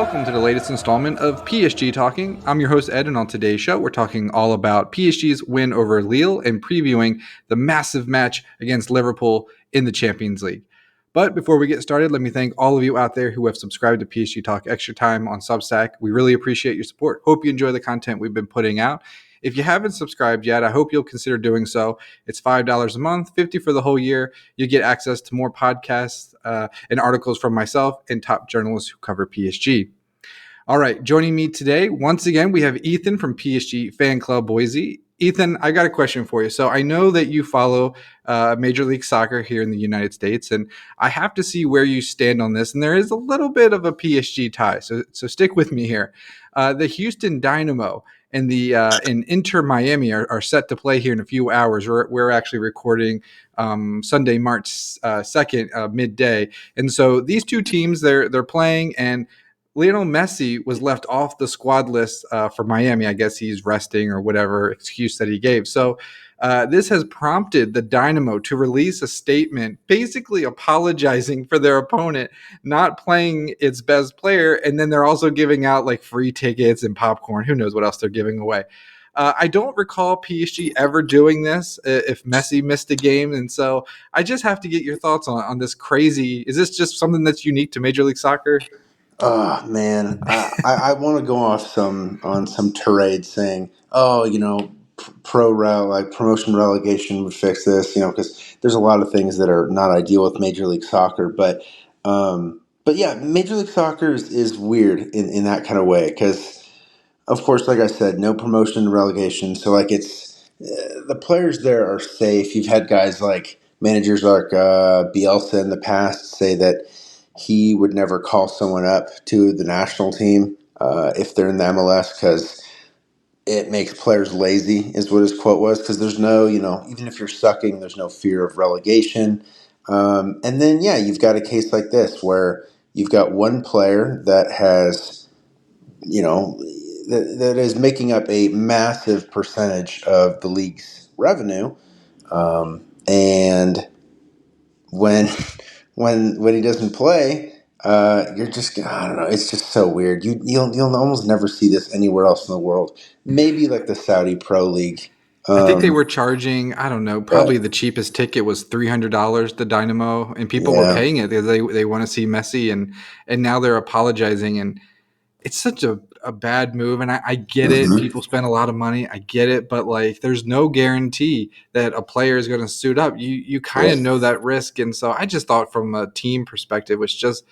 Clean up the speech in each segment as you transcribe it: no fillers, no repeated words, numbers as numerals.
welcome to the latest installment of PSG Talking. I'm your host, Ed, and on today's show, we're talking all about PSG's win over Lille and previewing the massive match against Liverpool in the Champions League. But before we get started, let me thank all of you out there who have subscribed to PSG Talk Extra Time on Substack. We really appreciate your support. Hope you enjoy the content we've been putting out. If you haven't subscribed yet, I hope you'll consider doing so. It's $5 a month, $50 for the whole year. You get access to more podcasts and articles from myself and top journalists who cover PSG. All right, joining me today, once again, we have Ethan from PSG Fan Club Boise. Ethan, I got a question for you. So I know that you follow Major League Soccer here in the United States, and I have to see where you stand on this. And there is a little bit of a PSG tie, so stick with me here. The Houston Dynamo and the Inter Miami are set to play here in a few hours. We're actually recording Sunday, March 2nd, midday, and so these two teams they're playing, and Lionel Messi was left off the squad list for Miami. I guess he's resting or whatever excuse that he gave. So this has prompted the Dynamo to release a statement basically apologizing for their opponent not playing its best player. And then they're also giving out like free tickets and popcorn. Who knows what else they're giving away. I don't recall PSG ever doing this if Messi missed a game. And so I just have to get your thoughts on this crazy. Is this just something that's unique to Major League Soccer? Oh man, I want to go off on some tirade saying, oh, promotion relegation would fix this, because there's a lot of things that are not ideal with Major League Soccer, but yeah, Major League Soccer is weird in that kind of way because, of course, like I said, no promotion and relegation, so like the players there are safe. You've had guys like managers like Bielsa in the past say that he would never call someone up to the national team if they're in the MLS because it makes players lazy, is what his quote was. Because there's no, even if you're sucking, there's no fear of relegation. And then, yeah, you've got a case like this where you've got one player that has, that is making up a massive percentage of the league's revenue. And when when he doesn't play, you're just I don't know. It's just so weird. You'll almost never see this anywhere else in the world. Maybe like the Saudi Pro League. I think they were charging, I don't know, But probably the cheapest ticket was $300, the Dynamo, and people were yeah, paying it because they want to see Messi, and now they're apologizing, and it's such a bad move. And I get it. hmm People spend a lot of money. I get it. But like, there's no guarantee that a player is going to suit up. You kind yeah, of know that risk. And so I just thought from a team perspective, it's just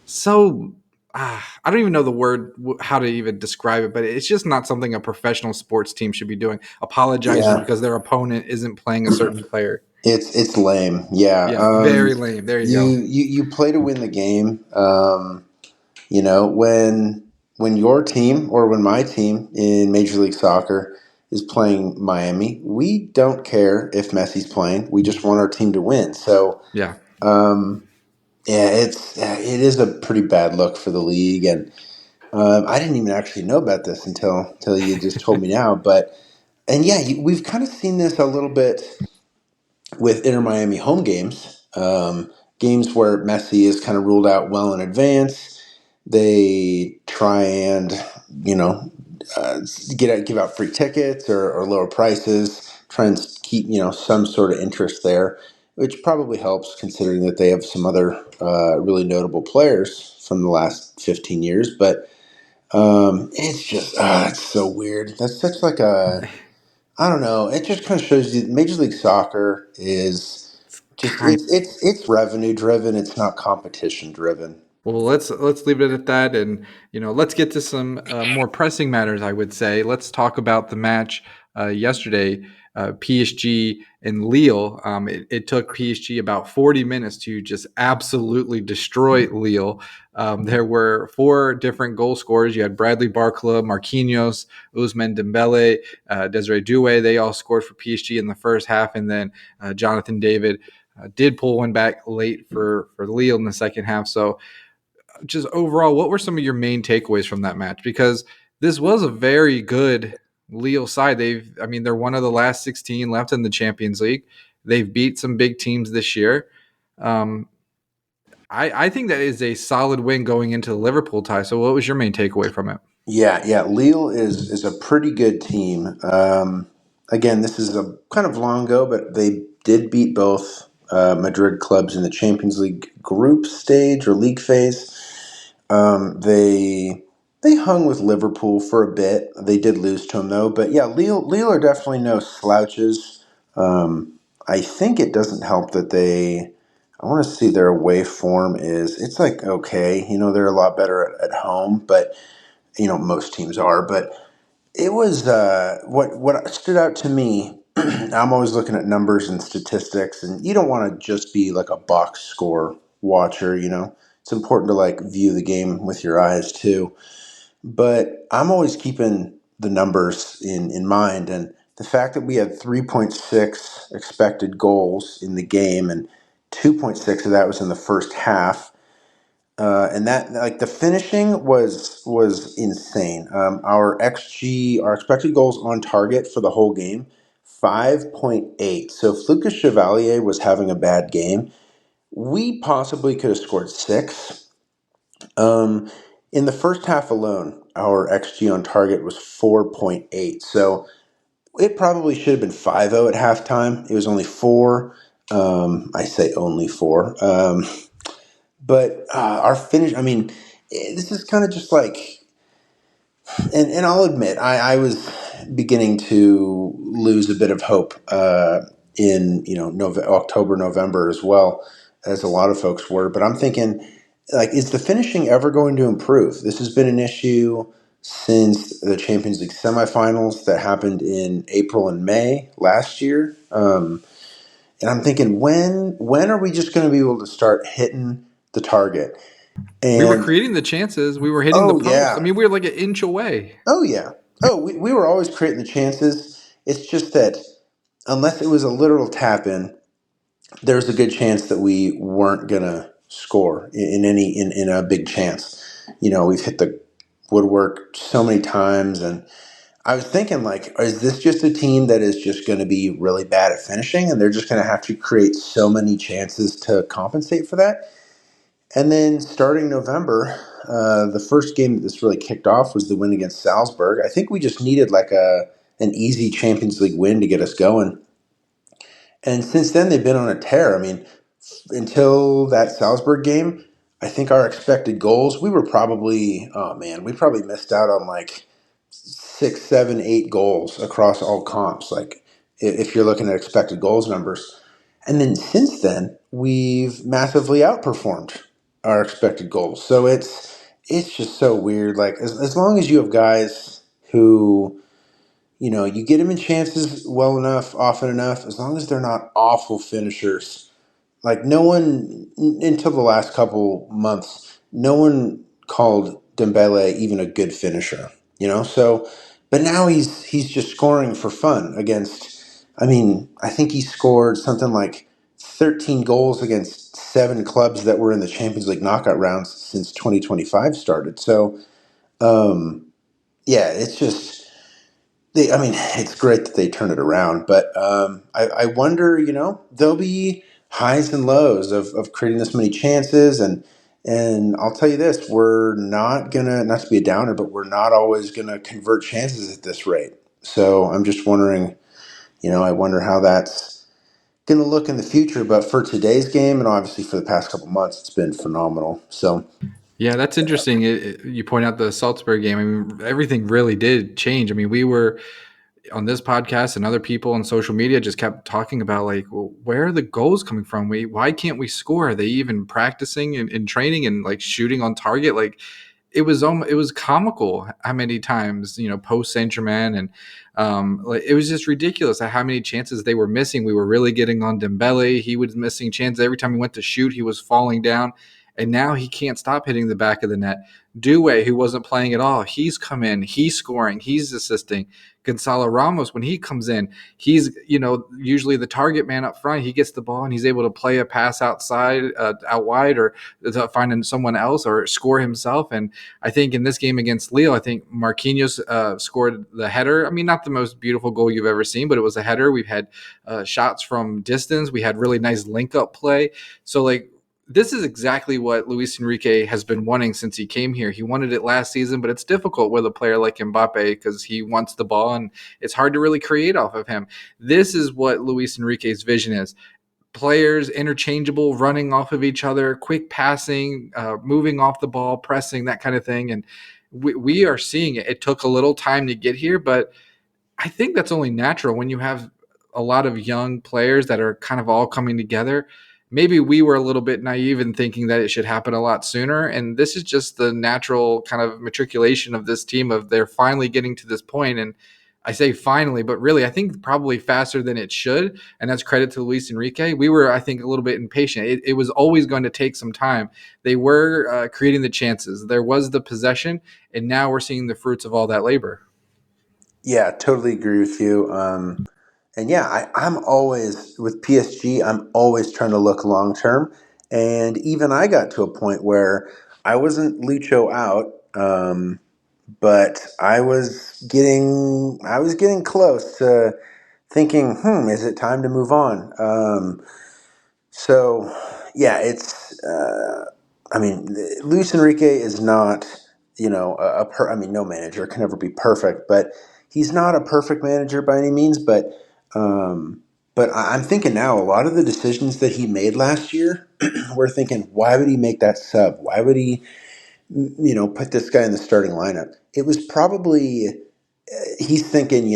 so I don't even know the word how to even describe it, but it's just not something a professional sports team should be doing, apologizing yeah. because their opponent isn't playing a certain player. It's lame. Yeah. Yeah, very lame. There you go. You play to win the game. When your team or when my team in Major League Soccer is playing Miami, we don't care if Messi's playing. We just want our team to win. So Yeah. um, yeah, it is a pretty bad look for the league, and I didn't even actually know about this until you just told me now. But and yeah, we've kind of seen this a little bit with Inter Miami home games, games where Messi is kind of ruled out well in advance. They try and you know uh, give out free tickets or lower prices, try and keep some sort of interest there, which probably helps considering that they have some other really notable players from the last 15 years. But it's just it's so weird. That's such like a I don't know. It just kind of shows you Major League Soccer is just Kind it's revenue driven. It's not competition driven. Well, let's leave it at that, and let's get to some more pressing matters. I would say let's talk about the match yesterday, PSG and Lille. It took PSG about 40 minutes to just absolutely destroy Lille. There were four different goal scorers. You had Bradley Barcola, Marquinhos, Ousmane Dembele, Desiree Doué. They all scored for PSG in the first half, and then Jonathan David did pull one back late for Lille in the second half. So just overall, what were some of your main takeaways from that match? Because this was a very good Lille side. They're one of the last 16 left in the Champions League. They've beat some big teams this year. Um, I think that is a solid win going into the Liverpool tie. So what was your main takeaway from it? Yeah. Lille is a pretty good team. Again, this is a kind of long ago, but they did beat both Madrid clubs in the Champions League group stage or league phase. They hung with Liverpool for a bit. They did lose to them though, but yeah, Lille are definitely no slouches. I think it doesn't help that they. I want to see their away form is. It's like okay, they're a lot better at home, but most teams are. But it was what stood out to me. I'm always looking at numbers and statistics, and you don't want to just be like a box score watcher. It's important to like view the game with your eyes too. But I'm always keeping the numbers in mind, and the fact that we had 3.6 expected goals in the game, and 2.6 of that was in the first half. And that like the finishing was insane. Our XG, our expected goals on target for the whole game, 5.8. So if Lucas Chevalier was having a bad game, we possibly could have scored six. Um, in the first half alone, our XG on target was 4.8. So it probably should have been 5-0 at halftime. It was only four. I say only four. But our finish, I mean, this is kind of just like, and I'll admit, I was beginning to lose a bit of hope in October, November as well, as a lot of folks were. But I'm thinking, like, is the finishing ever going to improve? This has been an issue since the Champions League semifinals that happened in April and May last year. And I'm thinking, when are we just going to be able to start hitting the target? We were And creating the chances. We were hitting the oh post. I yeah, mean, we were like an inch away. oh yeah, we were always creating the chances. It's just that unless it was a literal tap in, there's a good chance that we weren't gonna score in a big chance. We've hit the woodwork so many times, and I was thinking like, is this just a team that is just going to be really bad at finishing, and they're just going to have to create so many chances to compensate for that? And then starting November, the first game that this really kicked off was the win against Salzburg. I think we just needed like an easy Champions League win to get us going. And since then, they've been on a tear. I mean, until that Salzburg game, I think our expected goals, we were probably, oh man, we probably missed out on like 6, 7, 8 goals across all comps. Like if you're looking at expected goals numbers. And then since then, we've massively outperformed our expected goals. So it's just so weird. Like as long as you have guys who you get them in chances well enough, often enough, as long as they're not awful finishers. Like no one until the last couple months, no one called Dembele even a good finisher. So but now he's just scoring for fun against. I mean, I think he scored something like 13 goals against 7 clubs that were in the Champions League knockout rounds since 2025 started. So yeah, it's just. I mean, it's great that they turn it around, but I wonder, there'll be highs and lows of creating this many chances, and I'll tell you this: we're not gonna, not to be a downer, but we're not always gonna convert chances at this rate. So I'm just wondering, I wonder how that's gonna look in the future. But for today's game, and obviously for the past couple months, it's been phenomenal. So Yeah, that's interesting. You point out the Salzburg game. I mean, everything really did change. I mean, we were on this podcast and other people on social media just kept talking about like, well, where are the goals coming from? Why can't we score? Are they even practicing and training and like shooting on target? Like it was comical how many times post Saint-Germain and like it was just ridiculous at how many chances they were missing. We were really getting on Dembele. He was missing chances every time he went to shoot. He was falling down, and now he can't stop hitting the back of the net. Due, who wasn't playing at all, he's come in, he's scoring, he's assisting. Gonzalo Ramos, when he comes in, he's usually the target man up front. He gets the ball and he's able to play a pass outside, out wide, or to find someone else or score himself. And I think in this game against Lille, I think Marquinhos scored the header. I mean, not the most beautiful goal you've ever seen, but it was a header. We've had shots from distance. We had really nice link up play. So like this is exactly what Luis Enrique has been wanting since he came here. He wanted it last season, but it's difficult with a player like Mbappe because he wants the ball and it's hard to really create off of him. This is what Luis Enrique's vision is: players interchangeable, running off of each other, quick passing, moving off the ball, pressing, that kind of thing. And we are seeing it. It took a little time to get here, but I think that's only natural when you have a lot of young players that are kind of all coming together. Maybe we were a little bit naive in thinking that it should happen a lot sooner. And this is just the natural kind of matriculation of this team, of they're finally getting to this point. And I say finally, but really, I think probably faster than it should. And that's credit to Luis Enrique. We were, I think, a little bit impatient. It was always going to take some time. They were creating the chances. There was the possession. And now we're seeing the fruits of all that labor. Yeah, totally agree with you. And yeah, I'm always with PSG. I'm always trying to look long term, and even I got to a point where I wasn't Lucho out, but I was getting close to thinking, is it time to move on? So, yeah, it's. I mean, Luis Enrique is not, I mean, no manager can ever be perfect, but he's not a perfect manager by any means. Um, but I'm thinking now, a lot of the decisions that he made last year, we're thinking, why would he make that sub? Why would he, put this guy in the starting lineup? It was probably he's thinking,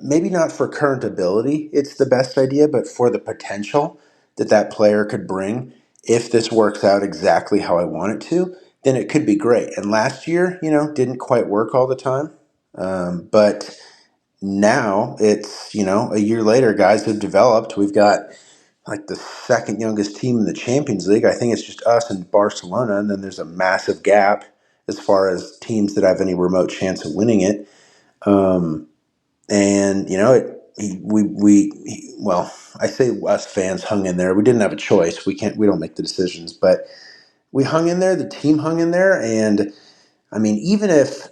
maybe not for current ability, it's the best idea, but for the potential that that player could bring, if this works out exactly how I want it to, then it could be great. And last year, didn't quite work all the time. But now it's, a year later, guys have developed. We've got like the second youngest team in the Champions League. I think it's just us and Barcelona. And then there's a massive gap as far as teams that have any remote chance of winning it. Um, and well, I say us fans hung in there. We didn't have a choice. We don't make the decisions, but we hung in there. The team hung in there, and I mean, even if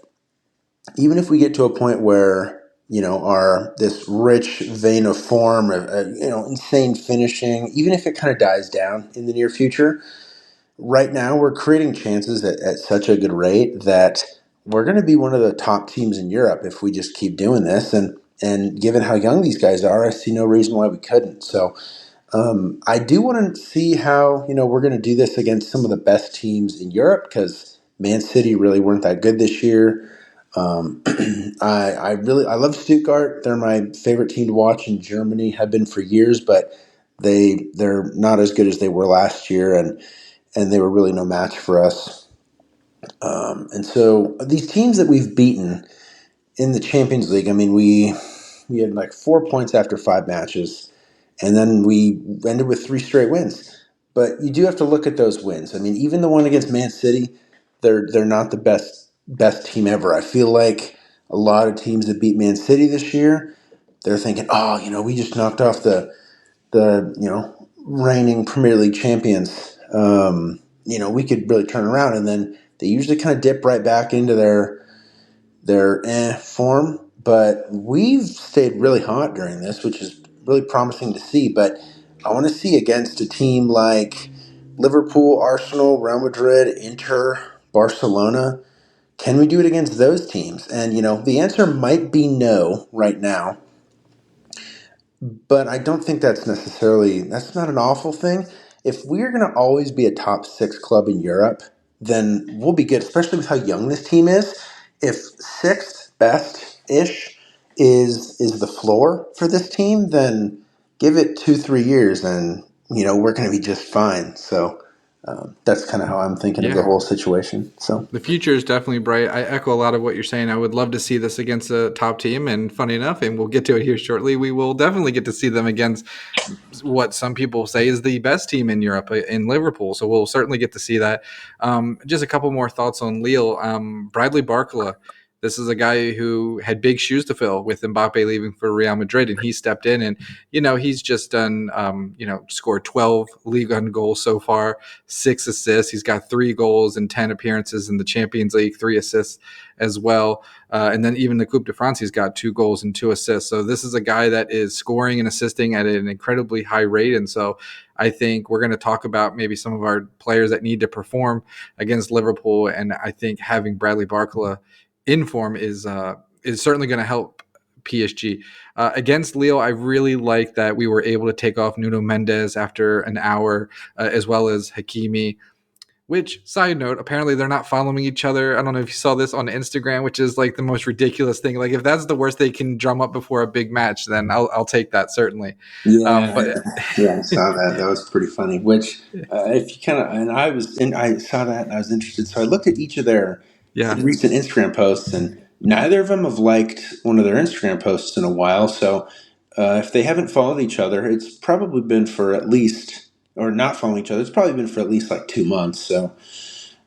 we get to a point where our this rich vein of form, insane finishing, even if it kind of dies down in the near future, right now we're creating chances at such a good rate that we're going to be one of the top teams in Europe if we just keep doing this. And given how young these guys are, I see no reason why we couldn't. So I do want to see how we're going to do this against some of the best teams in Europe, because Man City really weren't that good this year. I love Stuttgart. They're my favorite team to watch in Germany. Have been for years, but they're not as good as they were last year, and they were really no match for us. And so these teams that we've beaten in the Champions League, I mean, we had like 4 points after 5 matches, and then we ended with 3 straight wins. But you do have to look at those wins. I mean, even the one against Man City, they're not the best team ever. I feel like a lot of teams that beat Man City this year, they're thinking, oh, we just knocked off the reigning Premier League champions. We could really turn around, and then they usually kind of dip right back into their form. But we've stayed really hot during this, which is really promising to see. But I want to see against a team like Liverpool, Arsenal, Real Madrid, Inter, Barcelona. Can we do it against those teams? And the answer might be no right now, but I don't think that's not an awful thing. If we're going to always be a top six club in Europe, then we'll be good, especially with how young this team is. If sixth best ish is the floor for this team, then give it 2-3 years, and we're going to be just fine. So that's kind of how I'm thinking of the Yeah. whole situation. So The future is definitely bright. I echo a lot of what you're saying. I would love to see this against a top team. And funny enough, and we'll get to it here shortly, we will definitely get to see them against what some people say is the best team in Europe, in Liverpool. So we'll certainly get to see that. Just a couple more thoughts on Lille. Bradley Barcola. This is a guy who had big shoes to fill with Mbappe leaving for Real Madrid, and he stepped in, and he's just done scored 12 league goals so far, 6 assists. He's got 3 goals and 10 appearances in the Champions League, 3 assists as well. And then even the Coupe de France, he's got 2 goals and 2 assists. So this is a guy that is scoring and assisting at an incredibly high rate. And so I think we're going to talk about maybe some of our players that need to perform against Liverpool. And I think having Bradley Barcola in form is certainly going to help PSG. Against Lille, I really like that we were able to take off Nuno Mendes after an hour, as well as Hakimi. Which, side note, apparently they're not following each other. I don't know if you saw this on Instagram, which is like the most ridiculous thing. Like, if that's the worst they can drum up before a big match, then I'll take that, certainly. Yeah, But yeah, I saw that. That was pretty funny. Which, if you kind of, and I saw that and I was interested. So I looked at each of their yeah, recent Instagram posts, and neither of them have liked one of their Instagram posts in a while. So if they haven't followed each other, it's probably been for at least, or not following each other, it's probably been for at least like 2 months. So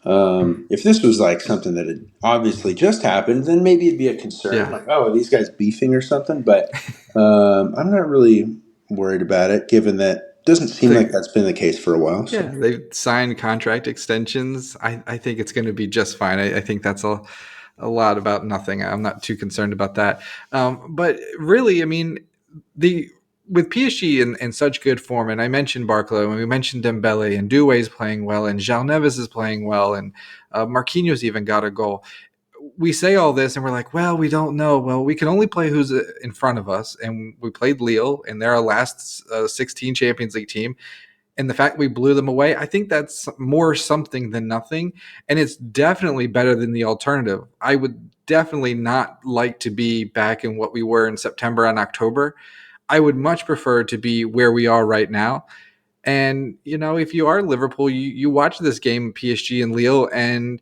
if this was like something that had obviously just happened, then maybe it'd be a concern. yeah. Like, oh, are these guys beefing or something? But I'm not really worried about it, given that doesn't seem like that's been the case for a while. So. Yeah, they've signed contract extensions. I think it's going to be just fine. I think that's a lot about nothing. I'm not too concerned about that. But really, I mean, with PSG in such good form, and I mentioned Barcola, and we mentioned Dembele, and Doué's playing well, and João Neves is playing well, and Marquinhos even got a goal. We say all this and we're like, well, we don't know. Well, we can only play who's in front of us. And we played Lille, and they're our last 16 Champions League team. And the fact we blew them away, I think that's more something than nothing. And it's definitely better than the alternative. I would definitely not like to be back in what we were in September and October. I would much prefer to be where we are right now. And, if you are Liverpool, you watch this game, PSG and Lille, and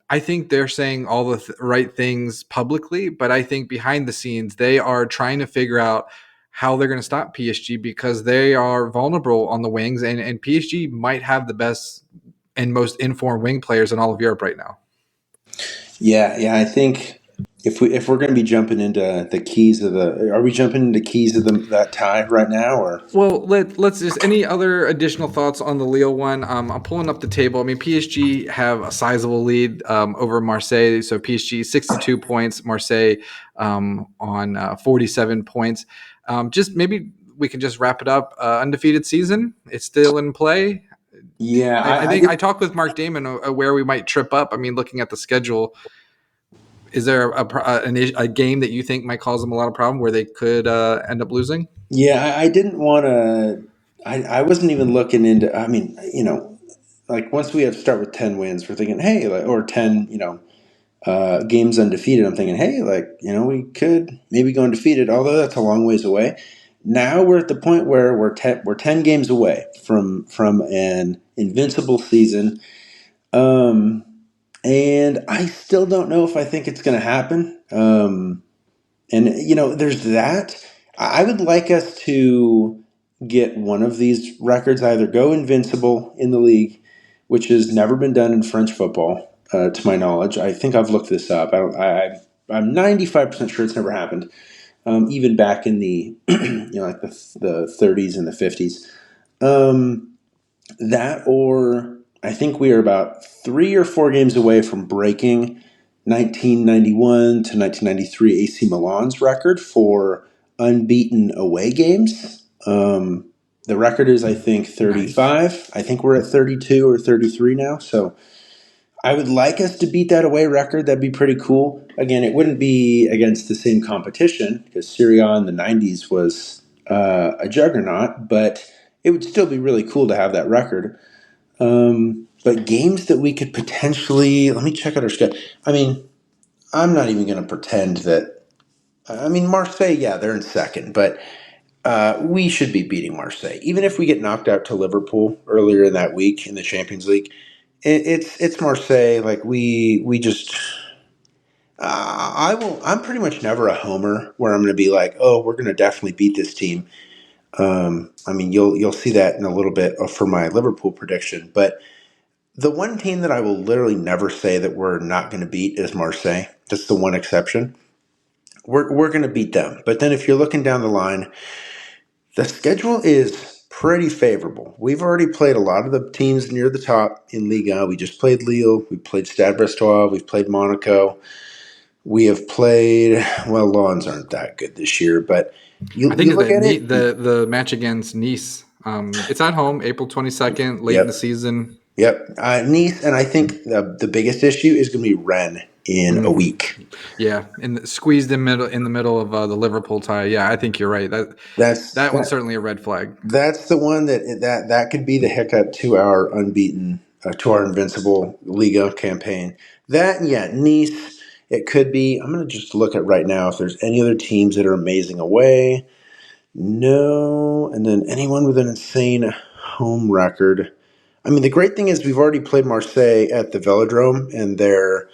I think they're saying all the right things publicly, but I think behind the scenes, they are trying to figure out how they're going to stop PSG because they are vulnerable on the wings, and PSG might have the best and most informed wing players in all of Europe right now. Yeah. I think if we're going to be jumping into the keys of are we jumping into keys of that tie right now, or? Well, let's just any other additional thoughts on the Lille one. I'm pulling up the table. I mean, PSG have a sizable lead over Marseille. So PSG 62 points, Marseille on 47 points. Just maybe we can just wrap it up. Undefeated season. It's still in play. Yeah, I think I talked with Mark Damon where we might trip up. I mean, looking at the schedule, is there a game that you think might cause them a lot of problem where they could end up losing? Yeah, I didn't want to. I wasn't even looking into. I mean, like once we have to start with 10 wins, we're thinking, hey, like, or 10, games undefeated. I'm thinking, hey, like, we could maybe go undefeated, although that's a long ways away. Now we're at the point where we're 10 games away from an invincible season. And I still don't know if I think it's going to happen. And there's that. I would like us to get one of these records, either go invincible in the league, which has never been done in French football, to my knowledge. I think I've looked this up. I'm 95% sure it's never happened, even back in the like the 30s and the 50s. That, or I think we are about 3 or 4 games away from breaking 1991 to 1993 AC Milan's record for unbeaten away games. The record is, I think, 35. Nice. I think we're at 32 or 33 now. So I would like us to beat that away record. That'd be pretty cool. Again, it wouldn't be against the same competition because Serie A in the 90s was a juggernaut, but it would still be really cool to have that record. But games that we could potentially, let me check out our schedule. I mean, I'm not even going to pretend that. I mean, Marseille, yeah, they're in second, but we should be beating Marseille, even if we get knocked out to Liverpool earlier in that week in the Champions League. It's Marseille. Like we just. I'm pretty much never a homer where I'm going to be like, oh, we're going to definitely beat this team. I mean, you'll see that in a little bit for my Liverpool prediction, but the one team that I will literally never say that we're not going to beat is Marseille. That's the one exception. We're going to beat them. But then if you're looking down the line, the schedule is pretty favorable. We've already played a lot of the teams near the top in Ligue. We just played Lille. We played Stade Brestois. We've played Monaco. We have played, well, Lens aren't that good this year, but you I think look at it. the match against Nice. It's at home, April 22nd, late in the Yep. season. Yep. Nice, and I think the biggest issue is going to be Rennes in a week. Yeah, and squeezed in the middle of the Liverpool tie. Yeah, I think you're right. That's That one's certainly a red flag. that's the one that could be the hiccup to our unbeaten, to our invincible Liga campaign. That, yeah, Nice. It could be. I'm going to just look at right now if there's any other teams that are amazing away. No, and then anyone with an insane home record. I mean, the great thing is we've already played Marseille at the Velodrome, and they're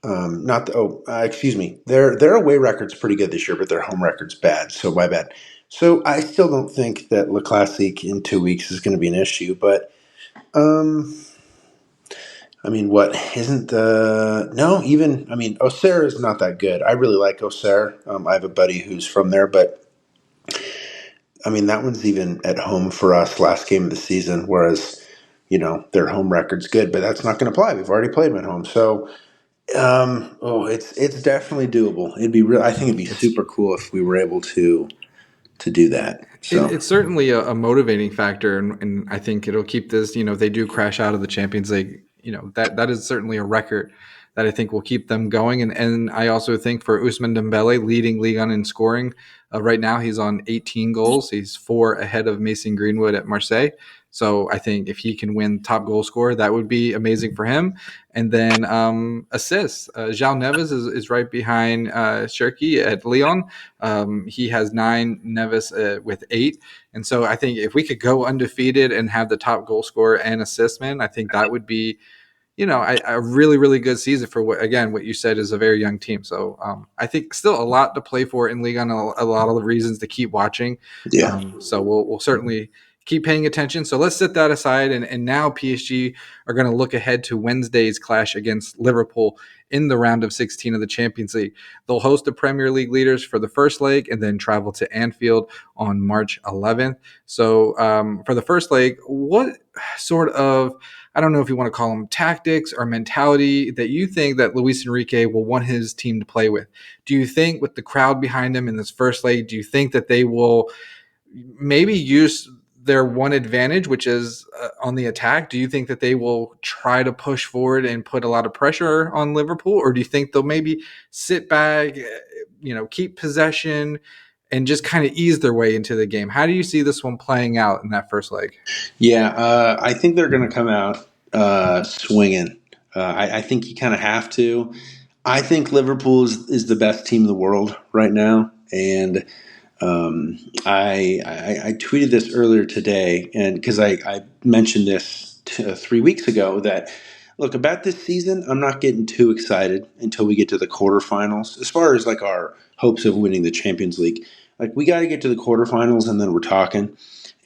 not the. Oh, excuse me. Their away record's pretty good this year, but their home record's bad. So my bad. So I still don't think that Le Classique in 2 weeks is going to be an issue. But um, I mean, what isn't the no? Even I mean, Auxerre is not that good. I really like Auxerre. I have a buddy who's from there, but I mean, that one's even at home for us last game of the season, whereas, their home record's good, but that's not going to apply. We've already played them at home. So, it's definitely doable. It'd be real. I think it'd be It's super cool if we were able to do that. So, it's certainly a motivating factor, and I think it'll keep this. If they do crash out of the Champions League, that is certainly a record that I think will keep them going. And I also think for Ousmane Dembele, leading Ligue 1 in scoring, right now he's on 18 goals. He's 4 ahead of Mason Greenwood at Marseille. So I think if he can win top goal scorer, that would be amazing for him. And then assists. João Neves is right behind Cherki at Lyon. He has 9, Neves with 8. And so I think if we could go undefeated and have the top goal scorer and assist man, I think that would be, a really, really good season for what you said is a very young team. So I think still a lot to play for in Ligue 1, a lot of the reasons to keep watching. yeah. So we'll certainly keep paying attention. So let's set that aside. And now PSG are going to look ahead to Wednesday's clash against Liverpool in the round of 16 of the Champions League. They'll host the Premier League leaders for the first leg and then travel to Anfield on March 11th. So for the first leg, what sort of, I don't know if you want to call them tactics or mentality that you think that Luis Enrique will want his team to play with? Do you think with the crowd behind them in this first leg, do you think that they will maybe use their one advantage, which is on the attack? Do you think that they will try to push forward and put a lot of pressure on Liverpool? Or do you think they'll maybe sit back, keep possession and just kind of ease their way into the game? How do you see this one playing out in that first leg? Yeah. I think they're going to come out swinging. I think you kind of have to. I think Liverpool is the best team in the world right now. And I tweeted this earlier today, and because I mentioned this 3 weeks ago, that look, about this season, I'm not getting too excited until we get to the quarterfinals. As far as like our hopes of winning the Champions League, like we got to get to the quarterfinals, and then we're talking.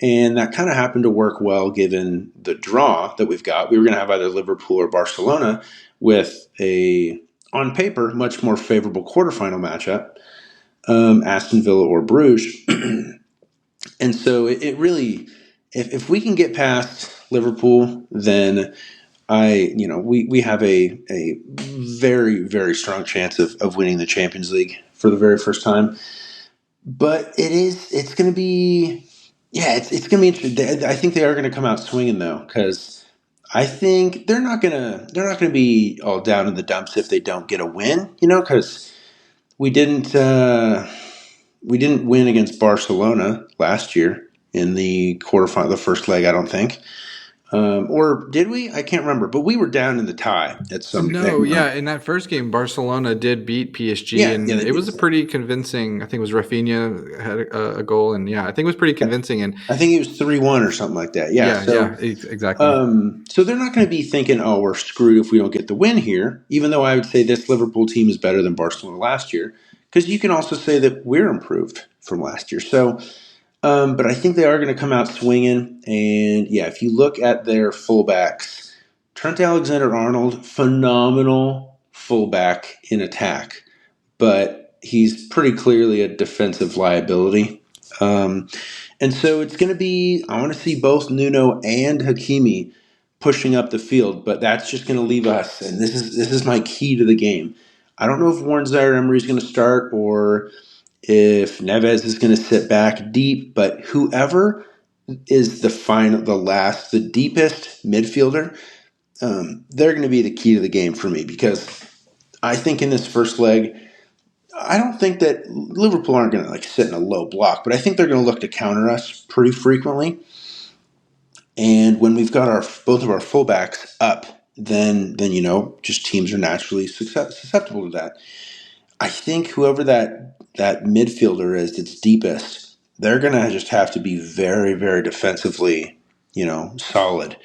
And that kind of happened to work well given the draw that we've got. We were going to have either Liverpool or Barcelona with a, on paper, much more favorable quarterfinal matchup. Aston Villa or Bruges. And so it really, if we can get past Liverpool, then we have a very, very strong chance of winning the Champions League for the very first time. But it's going to be, it's going to be interesting. I think they are going to come out swinging though, because I think they're not going to be all down in the dumps if they don't get a win, because we didn't. We didn't win against Barcelona last year in the quarterfinal, the first leg, I don't think. Or did we? I can't remember. But we were down in the tie at some. No, yeah. In that first game, Barcelona did beat PSG, Yeah, and they it did. was a pretty convincing. I think it was Rafinha had a goal, and yeah, I think it was pretty convincing. And I think it was 3-1 or something like that. Yeah. So, exactly. so they're not going to be thinking, "Oh, we're screwed if we don't get the win here." Even though I would say this Liverpool team is better than Barcelona last year, because you can also say that we're improved from last year. So. But I think they are going to come out swinging. And yeah, if you look at their fullbacks, Trent Alexander-Arnold, phenomenal fullback in attack, but he's pretty clearly a defensive liability. And so it's going to be, I want to see both Nuno and Hakimi pushing up the field, but that's just going to leave us. And this is my key to the game. I don't know if Warren Zaire-Emery is going to start or if Neves is going to sit back deep, but whoever is the deepest midfielder, they're going to be the key to the game for me, because I think in this first leg, I don't think that Liverpool aren't going to sit in a low block, but I think they're going to look to counter us pretty frequently. And when we've got both of our fullbacks up, then just teams are naturally susceptible to that. I think whoever that midfielder is that's deepest, they're going to just have to be very, very defensively, solid.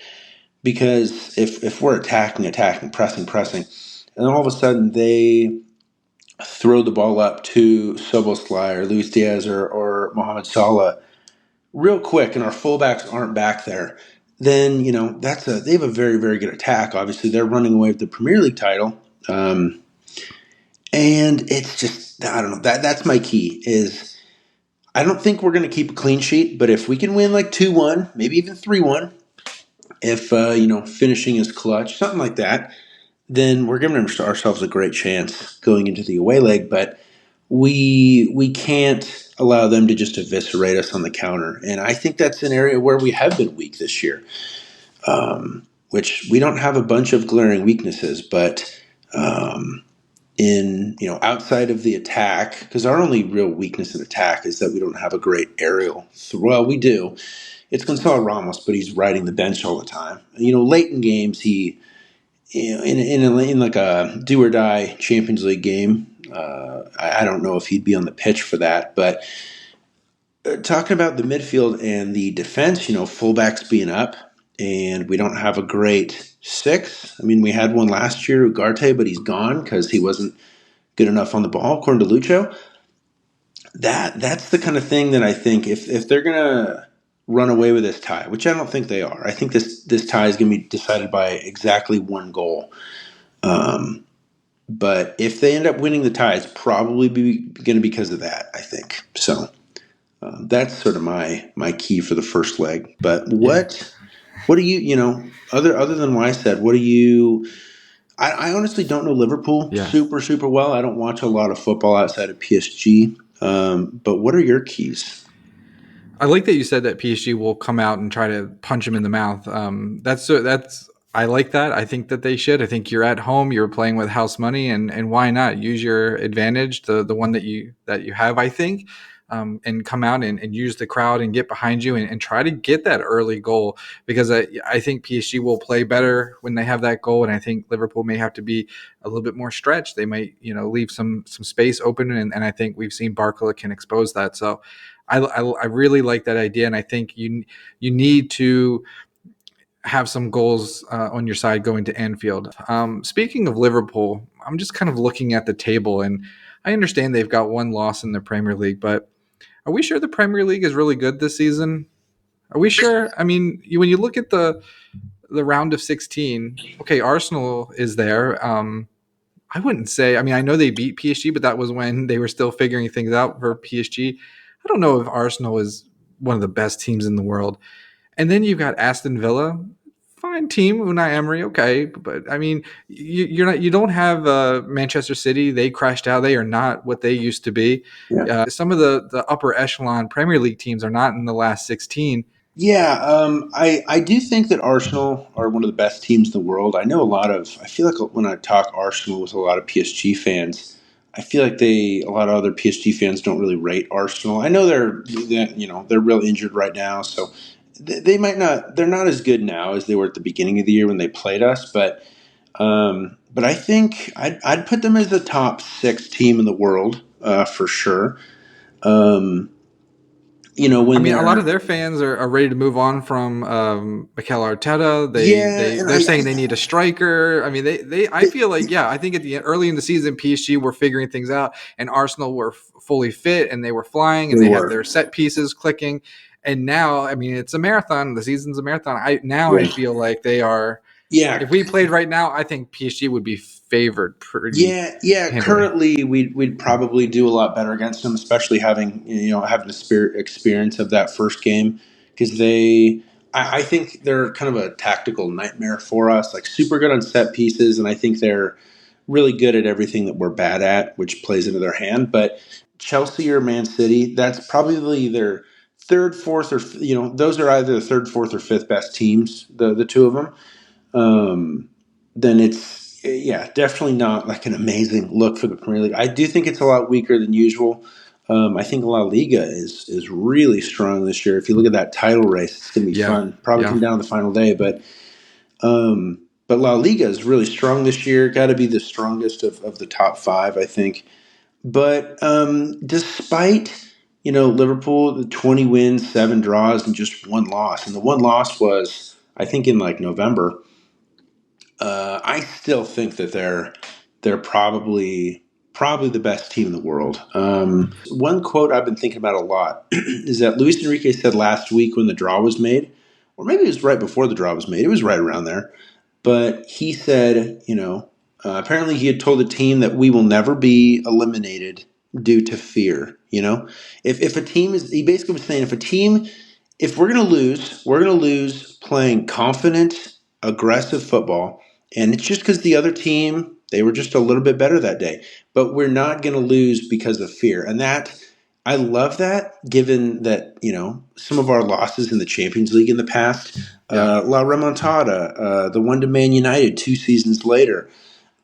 Because if we're attacking, pressing, and then all of a sudden they throw the ball up to Szoboszlai or Luis Diaz or Mohamed Salah real quick, and our fullbacks aren't back there, then they have a very, very good attack. Obviously, they're running away with the Premier League title, and it's just, I don't know. That's my key. Is I don't think we're going to keep a clean sheet, but if we can win 2-1, maybe even 3-1, if finishing is clutch, something like that, then we're giving ourselves a great chance going into the away leg. But we can't allow them to just eviscerate us on the counter. And I think that's an area where we have been weak this year, which we don't have a bunch of glaring weaknesses. But in outside of the attack, because our only real weakness in attack is that we don't have a great aerial. Well, we do. It's Gonzalo Ramos, but he's riding the bench all the time. Late in games, he in a do or die Champions League game, I don't know if he'd be on the pitch for that. But talking about the midfield and the defense, fullbacks being up, and we don't have a great six. I mean, we had one last year, Ugarte, but he's gone because he wasn't good enough on the ball, according to Lucho. That's the kind of thing that I think if they're gonna run away with this tie, which I don't think they are. I think this tie is going to be decided by exactly one goal. But if they end up winning the tie, it's probably going to be because of that, I think. So that's sort of my key for the first leg. But what do you, other than what I said, what do you – I honestly don't know Liverpool super, super well. I don't watch a lot of football outside of PSG. But what are your keys? I like that you said that PSG will come out and try to punch him in the mouth. I like that. I think that they should. I think you're at home, you're playing with house money, and why not use your advantage, the one that you have, I think, and come out and use the crowd and get behind you and try to get that early goal, because I think PSG will play better when they have that goal, and I think Liverpool may have to be a little bit more stretched. They might leave some space open, and I think we've seen Barcola can expose that. So I really like that idea, and I think you need to have some goals on your side going to Anfield. Speaking of Liverpool, I'm just kind of looking at the table, and I understand they've got one loss in the Premier League, but are we sure the Premier League is really good this season? Are we sure? I mean, when you look at the round of 16, okay, Arsenal is there. I wouldn't say. I mean, I know they beat PSG, but that was when they were still figuring things out for PSG. I don't know if Arsenal is one of the best teams in the world. And then you've got Aston Villa, fine team, Unai Emery, okay, but I mean, you don't have Manchester City. They crashed out. They are not what they used to be. Yeah. Some of the upper echelon Premier League teams are not in the last 16. Yeah, I do think that Arsenal are one of the best teams in the world. I feel like when I talk Arsenal with a lot of PSG fans, I feel like a lot of other PSG fans don't really rate Arsenal. I know they're real injured right now, so they're not as good now as they were at the beginning of the year when they played us. But I think I'd put them as the top 6 team in the world for sure. A lot of their fans are ready to move on from Mikel Arteta. They're saying they need a striker. I mean, I feel like, I think early in the season, PSG were figuring things out, and Arsenal were fully fit, and they were flying, and they had their set pieces clicking. And now, I mean, it's a marathon. The season's a marathon. I feel like they are Yeah, If we played right now, I think PSG would be favored pretty yeah. handily. Currently, we'd probably do a lot better against them, especially having the experience of that first game, because I think they're kind of a tactical nightmare for us. Like super good on set pieces, and I think they're really good at everything that we're bad at, which plays into their hand. But Chelsea or Man City, that's probably their third, fourth, or those are either the third, fourth, or fifth best teams. The two of them. Then it's definitely not like an amazing look for the Premier League. I do think it's a lot weaker than usual. I think La Liga is really strong this year. If you look at that title race, it's going to be Yeah, fun. Probably yeah, come down to the final day, but La Liga is really strong this year. Got to be the strongest of the top five, I think. But despite Liverpool, the 20 wins, 7 draws, and just 1 loss, and the 1 loss was I think in like November. I still think that they're probably the best team in the world. One quote I've been thinking about a lot is that Luis Enrique said last week when the draw was made, or maybe it was right before the draw was made. It was right around there, but he said, apparently he had told the team that we will never be eliminated due to fear. If a team is, he basically was saying if we're going to lose playing confident, aggressive football. And it's just because the other team, they were just a little bit better that day. But we're not going to lose because of fear. And I love that, given that, some of our losses in the Champions League in the past, yeah. La Remontada, the one to Man United 2 seasons later,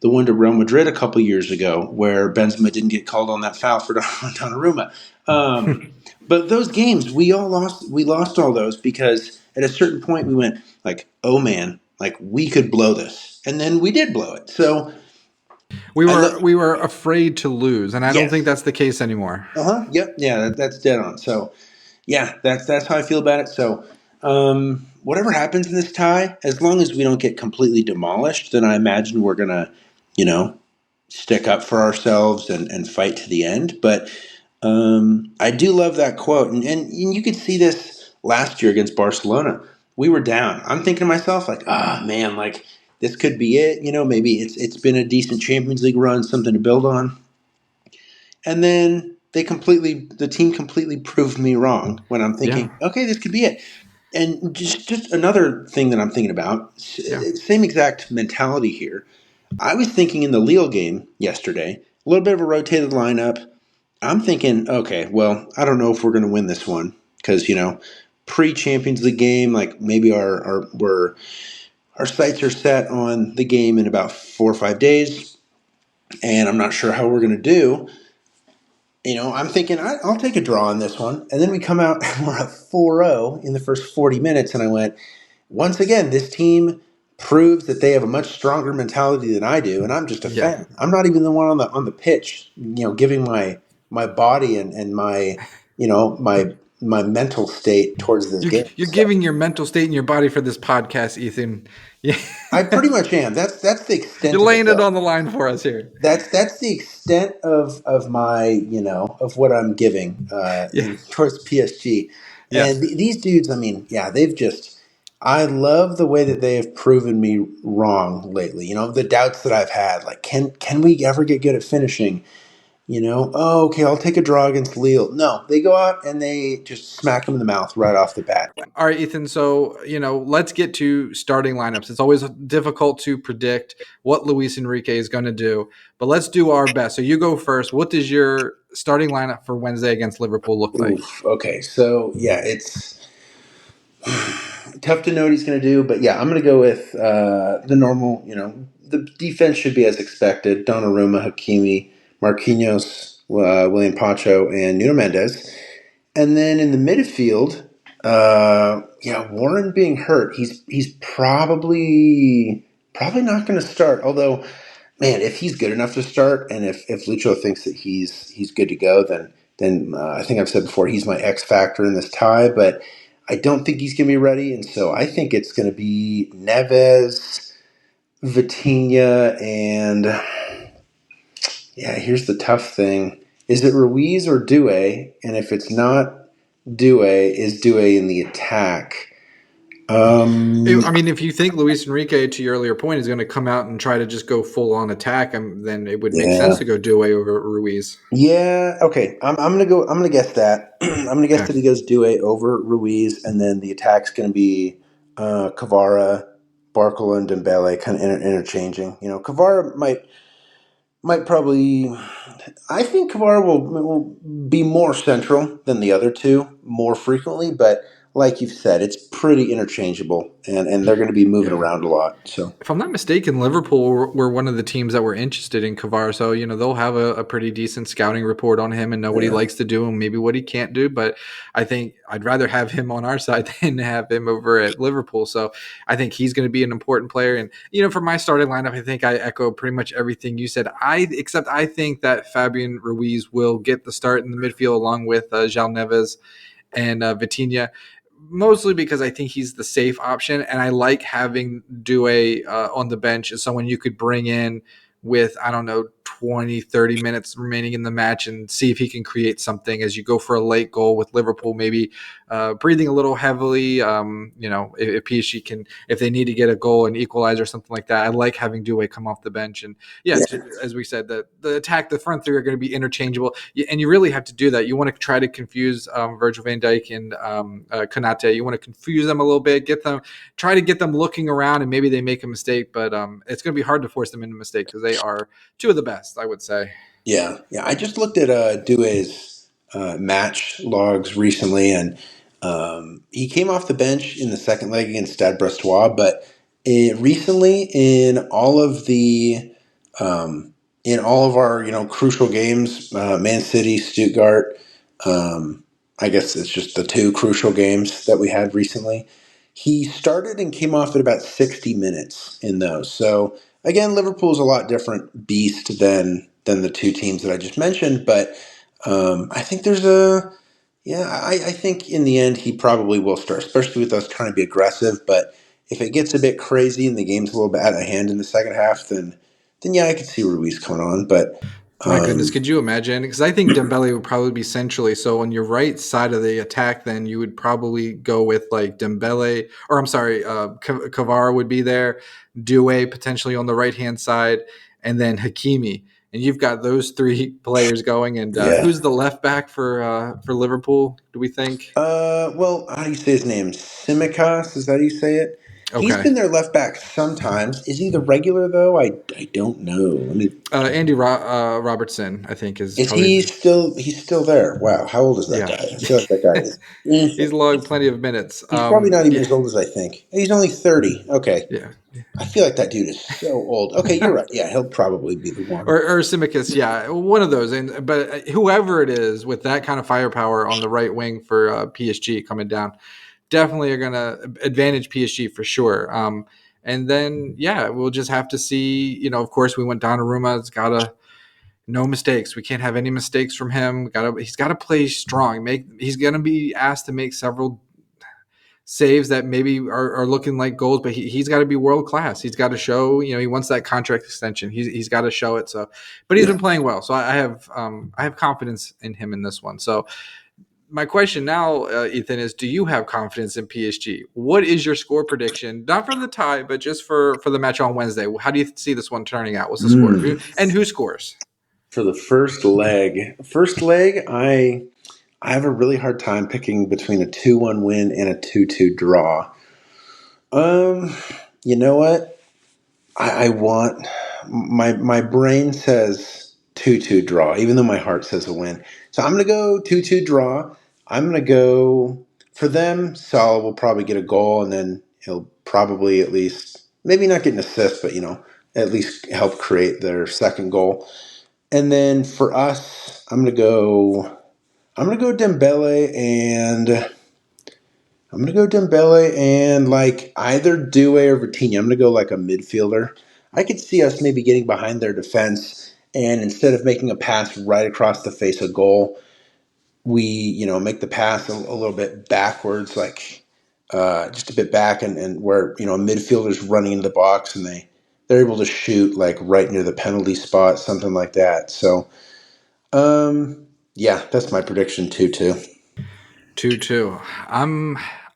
the one to Real Madrid a couple years ago, where Benzema didn't get called on that foul for Donnarumma. But those games, we lost. We lost all those because at a certain point we went like, "Oh man, like we could blow this," and then we did blow it. So We I were love. we were afraid to lose, and I don't think Yes. that's the case anymore. Yep. Yeah. That's dead on. So yeah, that's how I feel about it. So whatever happens in this tie, as long as we don't get completely demolished, then I imagine we're gonna, you know, stick up for ourselves and fight to the end. But I do love that quote, and you could see this last year against Barcelona. We were down. I'm thinking to myself like, man, like this could be it. Maybe it's been a decent Champions League run, something to build on. And then the team completely proved me wrong when I'm Yeah, thinking, okay, this could be it. And just another thing that I'm thinking about, yeah. same exact mentality here. I was thinking in the Lille game yesterday, a little bit of a rotated lineup. I'm thinking, okay, well, I don't know if we're going to win this one because pre Champions League game, like maybe our sights are set on the game in about 4 or 5 days, and I'm not sure how we're going to do. I'm thinking I'll take a draw on this one, and then we come out and we're at 4-0 in the first 40 minutes, and I went, once again, this team proves that they have a much stronger mentality than I do, and I'm just a Yeah. fan. I'm not even the one on the pitch, giving my body and my my mental state towards this game. You're So giving your mental state and your body for this podcast, Ethan. Yeah. I pretty much am. That's the You're extent of it, laying it though. on the line for us here. That's the extent of my of what I'm giving Yeah. in towards PSG. And Yes. these dudes, I mean, yeah, they've just. I love the way that they have proven me wrong lately. The doubts that I've had, like, can we ever get good at finishing? Oh, okay, I'll take a draw against Lille. No, they go out and they just smack them in the mouth right off the bat. All right, Ethan. So, let's get to starting lineups. It's always difficult to predict what Luis Enrique is going to do, but let's do our best. So, you go first. What does your starting lineup for Wednesday against Liverpool look like? Oof. Okay, so yeah, it's tough to know what he's going to do, but yeah, I'm going to go with the normal. The defense should be as expected: Donnarumma, Hakimi, Marquinhos, William Pacho, and Nuno Mendes. And then in the midfield, Warren being hurt, he's probably not going to start. Although, man, if he's good enough to start, and if Lucho thinks that he's good to go, then I think I've said before he's my X factor in this tie. But I don't think he's going to be ready, and so I think it's going to be Neves, Vitinha, and yeah. Here's the tough thing: is it Ruiz or Doué? And if it's not Doué, is Doué in the attack? Um, I mean, if you think Luis Enrique, to your earlier point, is going to come out and try to just go full on attack, then it would make sense yeah. to go Due over Ruiz. Yeah, okay. I'm gonna go. I'm gonna guess that. I'm gonna guess Okay. that he goes Due over Ruiz, and then the attack's gonna be Kvara, Barkle, and Dembele kind of interchanging. Kvara might probably. I think Kvara will be more central than the other two more frequently, but like you've said, it's pretty interchangeable, and they're going to be moving Yeah. around a lot. So If I'm not mistaken, Liverpool were one of the teams that were interested in Kavar. So, they'll have a pretty decent scouting report on him and know what he yeah, likes to do and maybe what he can't do. But I think I'd rather have him on our side than have him over at Liverpool. So I think he's going to be an important player. And, for my starting lineup, I think I echo pretty much everything you said. Except I think that Fabian Ruiz will get the start in the midfield along with João Neves and Vitinha, mostly because I think he's the safe option, and I like having Due on the bench as someone you could bring in with, I don't know, 20, 30 minutes remaining in the match and see if he can create something as you go for a late goal with Liverpool, maybe breathing a little heavily. If PSG if they need to get a goal and equalize or something like that, I like having Due come off the bench. And yeah, yeah, as we said, the front three are going to be interchangeable, and you really have to do that. You want to try to confuse Virgil van Dijk and Konate. You want to confuse them a little bit, try to get them looking around, and maybe they make a mistake. But it's going to be hard to force them into a mistake because they are two of the best, I would say. yeah. I just looked at Due's match logs recently, and he came off the bench in the second leg against Stade Brestois, but recently in all of our crucial games, Man City, Stuttgart. Um, I guess it's just the two crucial games that we had recently. He started and came off at about 60 minutes in those. So again, Liverpool's a lot different beast than the two teams that I just mentioned, but I think I think in the end he probably will start, especially with us trying to be aggressive. But if it gets a bit crazy and the game's a little bit out of hand in the second half, then yeah, I could see Ruiz coming on. But My goodness, um, could you imagine? Because I think Dembele would probably be centrally. So on your right side of the attack, then you would probably go with like Dembele, or I'm sorry, Kvara would be there, Due potentially on the right hand side, and then Hakimi. And you've got those three players going. And yeah. who's the left back for Liverpool? Do we think? Well, how do you say his name? Simicas, is that how you say it? He's Okay, been their left back sometimes. Is he the regular though? I don't know. Let me. Andy Robertson, I think, is Is probably he still? He's still there. Wow, how old is that yeah. guy? I feel like that guy is He's ancient. logged plenty of minutes. He's probably not even Yeah, as old as I think. He's only 30. Okay, yeah. I feel like that dude is so old. Okay, you're right. Yeah, he'll probably be the one. or Simicus, yeah, one of those. And but whoever it is with that kind of firepower on the right wing for PSG coming down, definitely are going to advantage PSG for sure. And then yeah, we'll just have to see. Of course, we went Donnarumma. It's gotta no mistakes. We can't have any mistakes from him. He's got to play strong. He's going to be asked to make several saves that maybe are looking like goals, but he's got to be world class. He's got to show, he wants that contract extension. He's got to show it. So, but he's Yeah. been playing well. So I have confidence in him in this one. So my question now, Ethan, is: do you have confidence in PSG? What is your score prediction? Not for the tie, but just for the match on Wednesday. How do you see this one turning out? What's the score? Mm. And who scores? For the first leg, I have a really hard time picking between a 2-1 win and a 2-2 draw. Um, you know what? I want my brain says 2-2 draw, even though my heart says a win. So I'm gonna go 2-2 draw. I'm gonna go for them. Salah will probably get a goal, and then he'll probably at least maybe not get an assist, but at least help create their second goal. And then for us, I'm gonna go Dembele and like either Due or Vitinha. I'm gonna go like a midfielder. I could see us maybe getting behind their defense, and instead of making a pass right across the face of goal, we make the pass a little bit backwards, like just a bit back, and where a midfielder's running into the box and they're able to shoot like right near the penalty spot, something like that. So yeah, that's my prediction too. 2-2.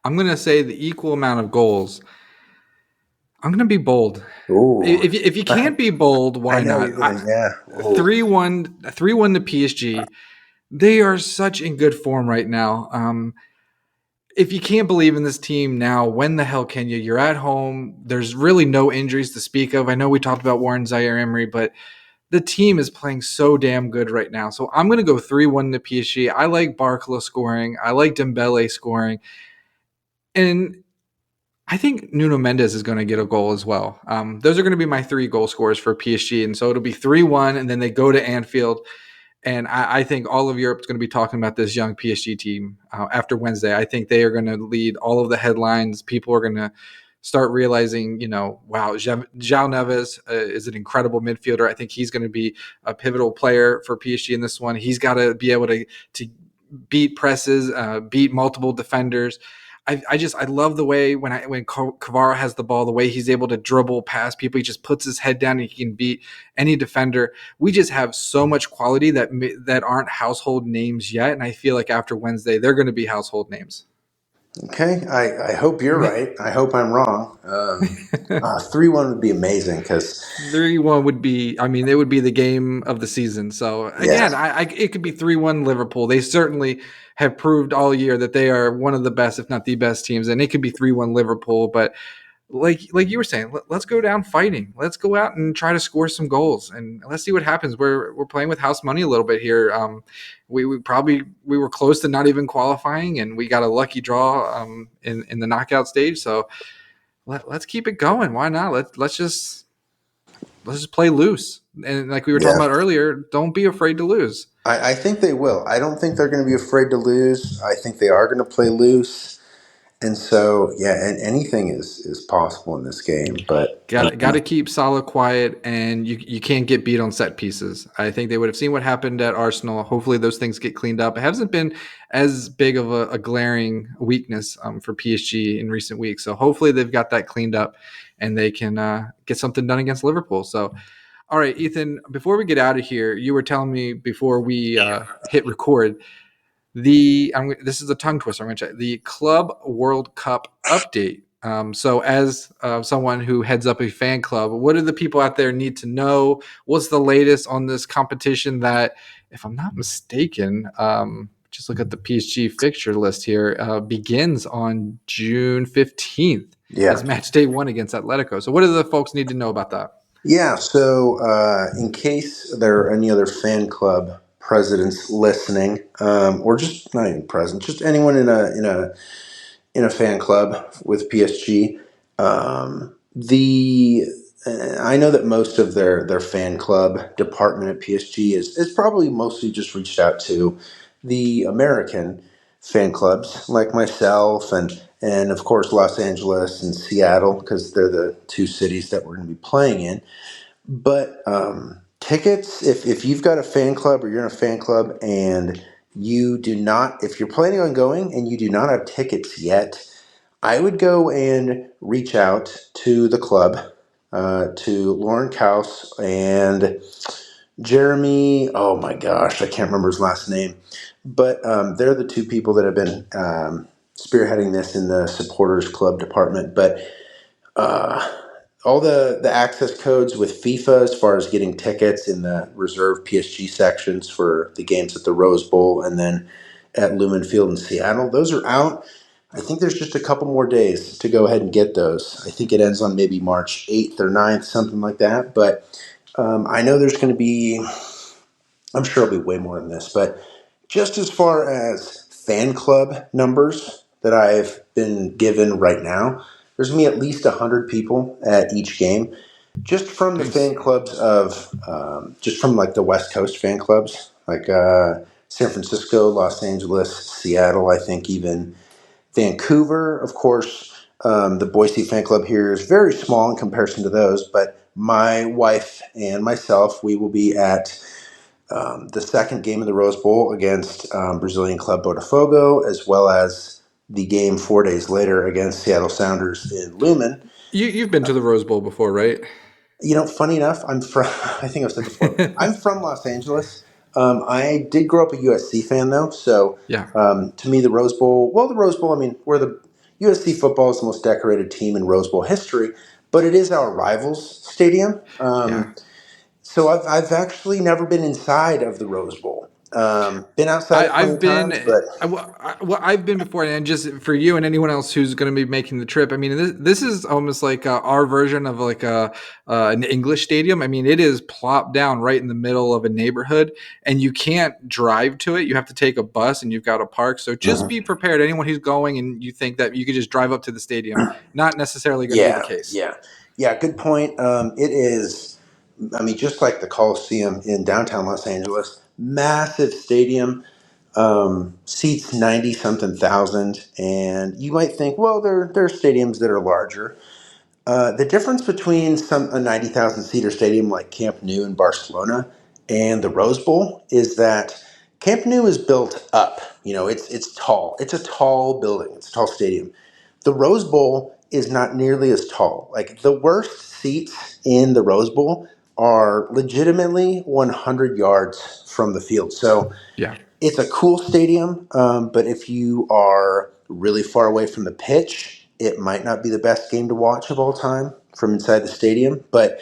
I'm I'm going to say the equal amount of goals. I'm going to be bold. Ooh. If you can't be bold, I why know not? you're gonna. Yeah. Ooh. 3-1 to PSG. They are such in good form right now. If you can't believe in this team now, when the hell can you? You're at home. There's really no injuries to speak of. I know we talked about Warren Zaire-Emery, but the team is playing so damn good right now. So I'm going to go 3-1 to PSG. I like Barcola scoring. I like Dembele scoring. And I think Nuno Mendes is going to get a goal as well. Those are going to be my 3 goal scorers for PSG. And so it'll be 3-1, and then they go to Anfield. And I think all of Europe's going to be talking about this young PSG team after Wednesday. I think they are going to lead all of the headlines. People are going to start realizing, wow, João Neves is an incredible midfielder. I think he's going to be a pivotal player for PSG in this one. He's got to be able to beat presses, beat multiple defenders. I love the way when Kvara has the ball, the way he's able to dribble past people. He just puts his head down and he can beat any defender. We just have so much quality that aren't household names yet, and I feel like after Wednesday they're going to be household names. Okay. I hope you're right. I hope I'm wrong. 3-1 would be amazing because 3-1 would be, I mean, it would be the game of the season. So yeah. again, it could be 3-1 Liverpool. They certainly have proved all year that they are one of the best, if not the best teams, and it could be 3-1 Liverpool. But like you were saying, let's go down fighting. Let's go out and try to score some goals, and let's see what happens. We're playing with house money a little bit here. We were close to not even qualifying, and we got a lucky draw in the knockout stage. So let's keep it going. Why not? Let's just play loose. And like we were talking Yeah. about earlier, don't be afraid to lose. I think they will. I don't think they're going to be afraid to lose. I think they are going to play loose. And so, yeah, and anything is possible in this game. But Got to keep Salah quiet, and you can't get beat on set pieces. I think they would have seen what happened at Arsenal. Hopefully, those things get cleaned up. It hasn't been as big of a glaring weakness for PSG in recent weeks. So hopefully, they've got that cleaned up, and they can get something done against Liverpool. So, all right, Ethan. Before we get out of here, you were telling me before we hit record this is a tongue twister. I'm going to check the Club World Cup update. So, as someone who heads up a fan club, what do the people out there need to know? What's the latest on this competition that, if I'm not mistaken, just look at the PSG fixture list here, begins on June 15th yeah. as match day 1 against Atletico. So, what do the folks need to know about that? Yeah. So, in case there are any other fan club presidents listening, or just not even president, just anyone in a fan club with PSG. The I know that most of their fan club department at PSG is probably mostly just reached out to the American fan clubs like myself and of course Los Angeles and Seattle because they're the 2 cities that we're going to be playing in. But tickets, if you've got a fan club or you're in a fan club and you do not, if you're planning on going and you do not have tickets yet, I would go and reach out to the club, to Lauren Kaus and Jeremy. Oh my gosh, I can't remember his last name, but they're the 2 people that have been spearheading this in the supporters club department. But uh, all the access codes with FIFA as far as getting tickets in the reserved PSG sections for the games at the Rose Bowl and then at Lumen Field in Seattle, those are out. I think there's just a couple more days to go ahead and get those. I think it ends on maybe March 8th or 9th, something like that. But I know there's going to be, I'm sure it'll be way more than this, but just as far as fan club numbers that I've been given right now, there's going to be at least 100 people at each game. Just from the Nice. fan clubs of, just from like the West Coast fan clubs, like San Francisco, Los Angeles, Seattle, I think even Vancouver, of course. The Boise fan club here is very small in comparison to those, but my wife and myself, we will be at the second game of the Rose Bowl against Brazilian club Botafogo, as well as the game 4 days later against Seattle Sounders in Lumen. You've been to the Rose Bowl before, right? Funny enough, I'm from, I think I've said before, I'm from Los Angeles. I did grow up a USC fan, though. So Yeah. to me, the Rose Bowl, I mean, we're the USC football is the most decorated team in Rose Bowl history, but it is our rivals' stadium. Yeah. So I've actually never been inside of the Rose Bowl. Been outside it plenty I've of times, been but I've been before, and just for you and anyone else who's going to be making the trip. I mean, this is almost like our version of like an English stadium. I mean, it is plopped down right in the middle of a neighborhood, and you can't drive to it. You have to take a bus, and you've got to park. So just Mhm. be prepared. Anyone who's going and you think that you could just drive up to the stadium, not necessarily going to be the Yeah, case. yeah, yeah. Good point. It is. I mean, just like the Coliseum in downtown Los Angeles, massive stadium, seats 90 something thousand, and you might think, well, there are stadiums that are larger. The difference between a 90,000 seater stadium like Camp Nou in Barcelona and the Rose Bowl is that Camp Nou is built up. You know, it's tall. It's a tall building. It's a tall stadium. The Rose Bowl is not nearly as tall. Like the worst seats in the Rose Bowl are legitimately 100 yards from the field. So Yeah. it's a cool stadium, but if you are really far away from the pitch, it might not be the best game to watch of all time from inside the stadium. But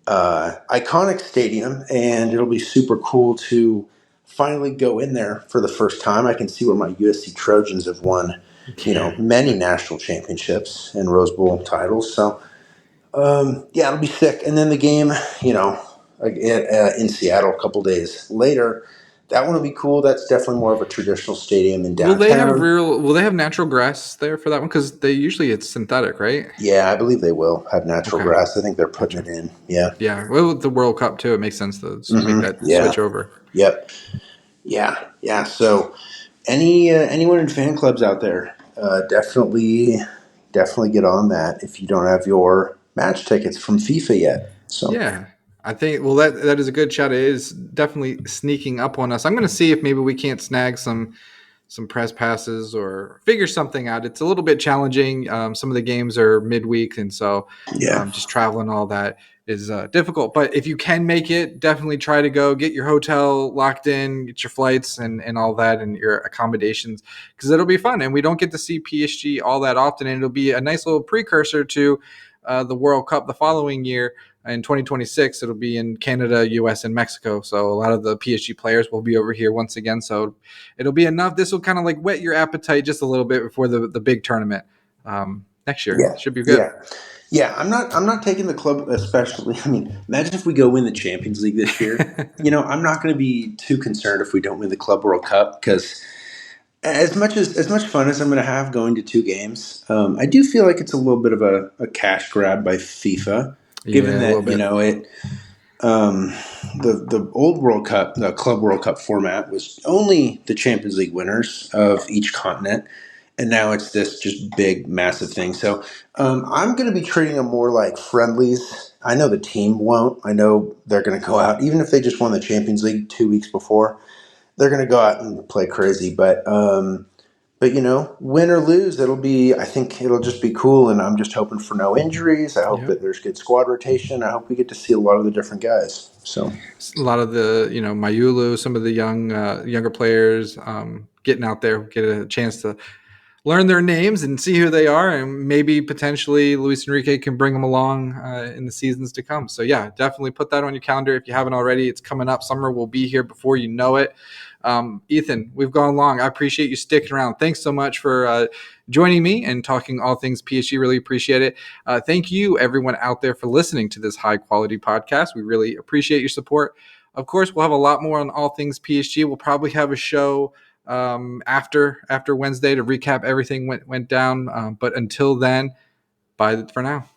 iconic stadium, and it'll be super cool to finally go in there for the first time. I can see where my USC Trojans have won, Yeah. many national championships and Rose Bowl titles. So yeah, it'll be sick. And then the game, in Seattle a couple days later, that one will be cool. That's definitely more of a traditional stadium in downtown. Will they have natural grass there for that one? Because they usually it's synthetic, right? Yeah, I believe they will have natural Okay. grass. I think they're putting Gotcha. it in. Yeah. Yeah. Well, with the World Cup too, it makes sense to make Hmm. that Yeah. switch over. Yep. Yeah. Yeah. So, anyone in fan clubs out there, definitely get on that if you don't have your match tickets from FIFA yet. So, Yeah. I think well that is a good shot. It is definitely sneaking up on us. I'm going to see if maybe we can't snag some press passes or figure something out. It's a little bit challenging. Some of the games are midweek, and so yeah. just traveling all that is difficult. But if you can make it, definitely try to go get your hotel locked in, get your flights and all that, and your accommodations because it'll be fun. And we don't get to see PSG all that often, and it'll be a nice little precursor to the World Cup the following year. In 2026, it'll be in Canada, US, and Mexico. So a lot of the PSG players will be over here once again. So it'll be enough. This will kind of like whet your appetite just a little bit before the big tournament next year. Yeah. Should be good. Yeah. Yeah, I'm not taking the club especially. I mean, imagine if we go win the Champions League this year. I'm not going to be too concerned if we don't win the Club World Cup because as much fun as I'm going to have going to two games, I do feel like it's a little bit of a cash grab by FIFA, given Yeah, a little that bit. it the old World Cup, the Club World Cup format was only the Champions League winners of each continent, and now it's this just big, massive thing. So I'm going to be treating them more like friendlies. I know the team won't. I know they're going to go out, even if they just won the Champions League 2 weeks before. They're going to go out and play crazy, but win or lose, I think it'll just be cool. And I'm just hoping for no injuries. I hope Yep. that there's good squad rotation. I hope we get to see a lot of the different guys. So, A lot of the Mayulu, some of the younger players getting out there, get a chance to learn their names and see who they are, and maybe potentially Luis Enrique can bring them along in the seasons to come. So yeah, definitely put that on your calendar if you haven't already. It's coming up. Summer will be here before you know it. Ethan, we've gone long. I appreciate you sticking around. Thanks so much for joining me and talking all things PSG. Really appreciate it. Thank you, everyone out there, for listening to this high quality podcast. We really appreciate your support. Of course, we'll have a lot more on all things PSG. We'll probably have a show after Wednesday to recap everything went down. But until then, bye for now.